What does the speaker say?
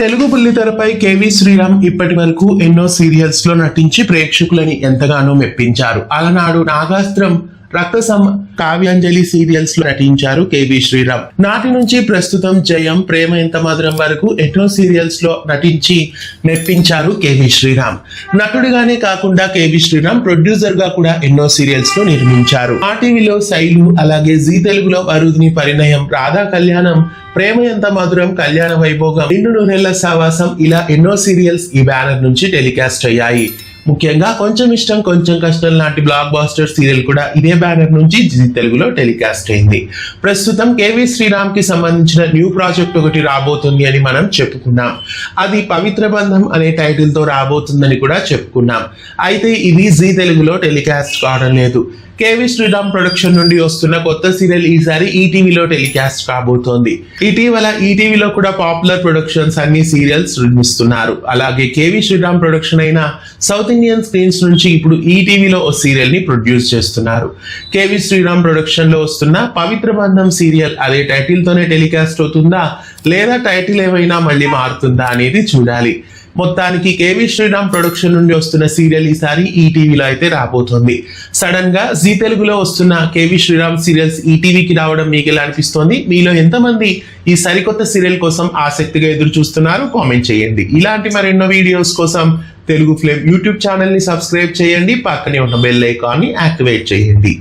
Telugu బుల్లితెరపై KV Sriram ఇప్పటి వరకు ఎన్నో సీరియల్స్ లో నటించి ప్రేక్షకులని ఎంతగానో మెప్పించారు. అలనాడు నాగాస్త్రం, రక్తసం, కావ్యాంజలి సీరియల్స్ లో నటించారు కేవీ శ్రీరామ్. నాటి నుంచి ప్రస్తుతం జయం, ప్రేమ ఎంత మధురం వరకు ఎన్నో సీరియల్స్ లో నటించి మెప్పించారు కేవీ శ్రీరామ్. నటుడిగానే కాకుండా కేవీ శ్రీరామ్ ప్రొడ్యూసర్ గా కూడా ఎన్నో సీరియల్స్ లో నిర్మించారు. మా టీవీలో శైలు, అలాగే జీ తెలుగులో వరుదిని పరిణయం, రాధా కళ్యాణం, ప్రేమ ఎంత మధురం, కళ్యాణ వైభోగం, నిండు నూరెళ్ల సావాసం ఇలా ఎన్నో సీరియల్స్ ఈ బ్యానర్ నుంచి టెలికాస్ట్ అయ్యాయి. ముఖ్యంగా కొంచెం ఇష్టం కొంచెం కష్టం లాంటి బ్లాక్ బాస్టర్ సీరియల్ కూడా ఇదే బ్యానర్ నుంచి జీ తెలుగులో టెలికాస్ట్ అయింది. ప్రస్తుతం కేవీ శ్రీరామ్ కి సంబంధించిన న్యూ ప్రాజెక్ట్ ఒకటి రాబోతుంది అని మనం చెప్పుకున్నాం. అది పవిత్ర బంధం అనే టైటిల్ తో రాబోతుందని కూడా చెప్పుకున్నాం. అయితే ఇది జీ తెలుగులో టెలికాస్ట్ కావడం లేదు. కేవీ శ్రీరామ్ ప్రొడక్షన్ నుండి వస్తున్న కొత్త సీరియల్ ఈసారి ఈటీవీలో టెలికాస్ట్ కాబోతోంది. ఇటీవల ఈటీవీలో కూడా పాపులర్ ప్రొడక్షన్స్ అన్ని సీరియల్స్ నిర్మిస్తున్నారు. అలాగే కేవీ శ్రీరామ్ ప్రొడక్షన్ అయిన సౌత్ ఇండియన్ స్క్రీన్స్ నుంచి ఇప్పుడు ఈటీవీలో ఓ సీరియల్ ని ప్రొడ్యూస్ చేస్తున్నారు. కేవీ శ్రీరామ్ ప్రొడక్షన్ లో వస్తున్న పవిత్ర బంధం సీరియల్ అదే టైటిల్ తోనే టెలికాస్ట్ అవుతుందా లేదా టైటిల్ ఏమైనా మళ్ళీ మారుతుందా అనేది చూడాలి. మొత్తానికి కేవీ శ్రీరామ్ ప్రొడక్షన్ నుండి వస్తున్న సీరియల్ ఈసారి ఈటీవీలో అయితే రాబోతోంది. సడన్ గా జీ తెలుగులో వస్తున్న కేవీ శ్రీరామ్ సీరియల్స్ ఈటీవీకి రావడం మీకు ఎలా అనిపిస్తోంది? మీలో ఎంతమంది ఈ సరికొత్త సీరియల్ కోసం ఆసక్తిగా ఎదురు చూస్తున్నారు? కామెంట్ చేయండి. ఇలాంటి మరెన్నో వీడియోస్ కోసం తెలుగు ఫ్లేమ్ యూట్యూబ్ ఛానల్ ని సబ్స్క్రైబ్ చేయండి. పక్కనే ఉన్న బెల్ ఐకాన్ ని యాక్టివేట్ చేయండి.